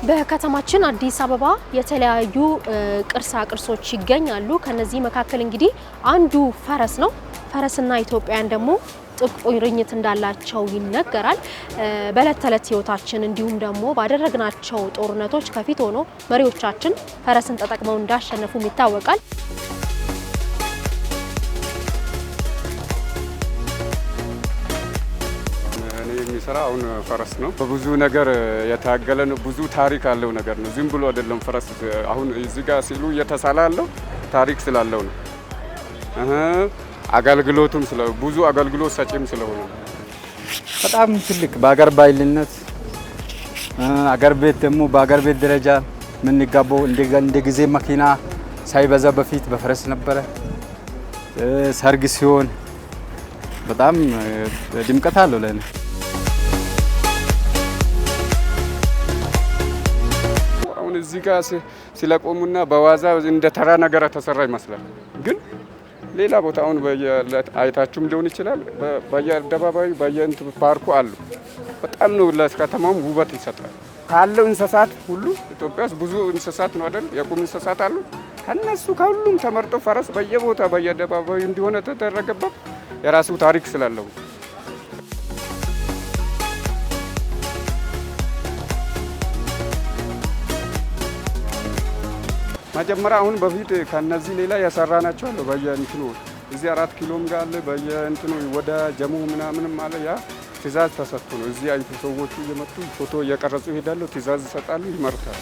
በከተማችን አዲስ አበባ የተለያዩ ቅርሳ ቅርሶች ይገኛሉ። ከነዚህ መካከል እንግዲህ አንዱ ፈረስ ነው። ፈረስና ኢትዮጵያን ደግሞ ጥብቅ ቁርኝት እንዳላቸው ይነገራል። በዕለት ተዕለት ህይወታችን እንዲሁም ደግሞ ባደረግናቸው ጦርነቶች ከፊት ሆኖ መሪዎቻችን ፈረስን ተጠቅመው እንዳሸነፉም ይታወቃል። የሚሰራው ፈረስ ነው። በብዙ ነገር የታገለ ነው። ብዙ ታሪክ አለው ነገር ነው። ዝም ብሎ አይደለም ፈረስ አሁን እዚህ ጋር ሲሉ እየተሳላለው ታሪክ ስላለው ነው። አገልግሎቱም ብዙ አገልግሎት ሰጪም ስለሆነ በጣም ትልቅ በአገር ባይልነት አገር ቤት ደግሞ በአገር ቤት ደረጃ ምን ይጋባው እንደ ጊዜ መኪና ሳይበዛ በፊት በፈረስ ነበረ። ሰርግ ሲሆን በጣም ድምቀት አለው ለኔ። እዚህ ጋር ሲለቆሙና በዋዛ እንደ ተራ ነገር ተሰራ ይመስላል። ግን ሌላ ቦታ አሁን አይታችሁም ሊሆን ይችላል። በየአደባባዩ በየእንት ፓርኩ አሉ። በጣም ነው ለከተማውም ውበት ይሰጣል። ካለው እንስሳት ሁሉ ኢትዮጵያ ውስጥ ብዙ እንስሳት ነው አይደል? የቁም እንስሳት አሉ። ከነሱ ከሁሉም ተመርጦ ፈረስ በየቦታ በየአደባባዩ እንዲሆነ ተደረገበት የራሱ ታሪክ ስላለው መጀመሪያ አሁን በፊት ከነዚህ ሌላ ያሰራናቸው አለ። በየእንትኑ እዚህ 4 ኪሎም ጋር አለ። በየእንትኑ ወደ ጀሙ ምናምንም አለ። ያ ትእዛዝ ተሰጥቶ ነው። እዚህ አይቱ ሰዎቹ እየመጡ ፎቶ እየቀረጹ ይሄዳሉ። ትእዛዝ ይሰጣሉ፣ ይመርታል።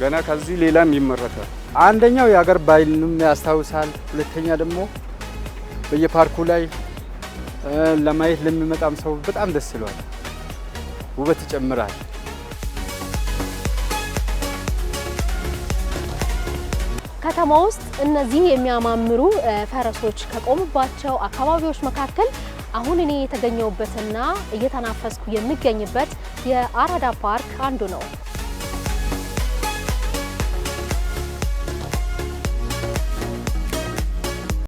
ገና ከዚህ ሌላም ይመረታል። አንደኛው የሀገር ባህልንም ያስታውሳል። ሁለተኛ ደግሞ በየፓርኩ ላይ ለማየት ለሚመጣም ሰው በጣም ደስ ይላል፣ ውበት ይጨምራል። ከተማ ውስጥ እነዚህ የሚያማምሩ ፈረሶች ከቆሙባቸው አካባቢዎች መካከል አሁን እኔ የተገኘሁበትና እየተናፈስኩ የሚገኝበት የአራዳ ፓርክ አንዱ ነው።